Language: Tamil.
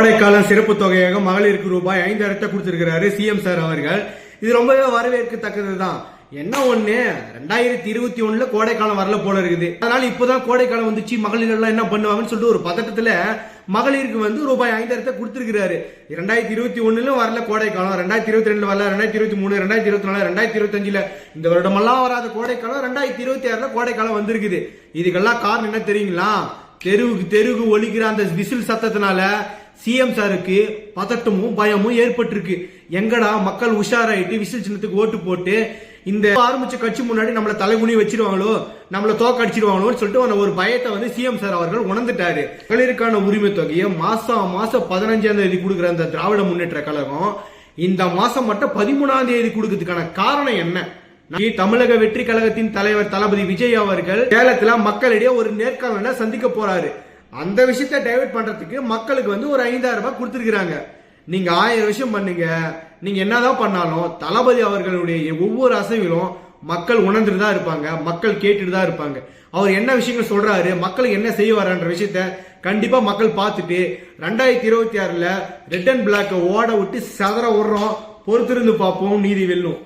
கோடைக்காலம் சிறப்பு தொகையாக மகளிருக்கு ரூபாய் 5000 கொடுத்திருக்கிறாரு சிஎம் சார் அவர்கள். இது ரொம்பவே வரவேற்கத்தக்கதுதான். என்ன ஒண்ணு 2021 கோடைக்காலம் வரல போல இருக்குது. அதனால இப்பதான் கோடைக்காலம் வந்துச்சு, மகளிர் எல்லாம் என்ன பண்ணுவாங்கன்னு சொல்லிட்டு ஒரு பதட்டத்துல மகளிருக்கு ரூபாய் 5000 கொடுத்திருக்கிறாரு. 2021 வரல கோடைக்காலம், 2022 வரல, 2023, 2024, 2025 இந்த வருடமெல்லாம் வராத கோடைக்காலம் 2026 கோடைக்காலம் வந்திருக்குது. இதுக்கெல்லாம் காரணம் என்ன தெரியுங்களா? தெருவுக்கு ஒலிக்கிற அந்த விசில் சத்தத்தினால சிஎம் சாருக்கு பதட்டமும் பயமும் ஏற்பட்டிருக்கு. எங்கடா மக்கள் உஷாராயிட்டு விசில் சின்னத்துக்கு ஓட்டு போட்டு இந்த ஆரம்பிச்ச கட்சி முன்னாடி நம்மள தலைகுனி வச்சிருவாங்களோ, நம்மள தோக்க அடிச்சிருவாங்களோன்னு சொல்லிட்டு ஒரு பயத்தை சிஎம் சார் அவர்கள் உணர்ந்துட்டாரு. மகளிருக்கான உரிமை தொகையை மாசம் 15ஆம் தேதி கொடுக்கிற அந்த திராவிட முன்னேற்ற கழகம் இந்த மாசம் மட்டும் 13ஆம் தேதி கொடுக்கிறதுக்கான காரணம் என்ன? தமிழக வெற்றி கழகத்தின் தலைவர் தளபதி விஜய் அவர்கள் சேலத்துல மக்களிடையே ஒரு நேர்காணல சந்திக்க போறாரு. அந்த விஷயத்தை டைவர்ட் பண்றதுக்கு மக்களுக்கு ஒரு 5000 ரூபாய் கொடுத்திருக்காங்க. நீங்க 1000 விஷயம் பண்ணுங்க, நீங்க என்னதான் பண்ணாலும் தளபதி அவர்களுடைய ஒவ்வொரு அசைவிலும் மக்கள் உணர்ந்துட்டு தான் இருப்பாங்க, மக்கள் கேட்டுட்டு தான் இருப்பாங்க. அவர் என்ன விஷயங்கள் சொல்றாரு, மக்களுக்கு என்ன செய்வாருன்ற விஷயத்த கண்டிப்பா மக்கள் பார்த்துட்டு 2026 ரெட் அண்ட் பிளாக் ஓட விட்டு சதற விடுறோம். பொறுத்திருந்து பார்ப்போம், நீதி வெல்லும்.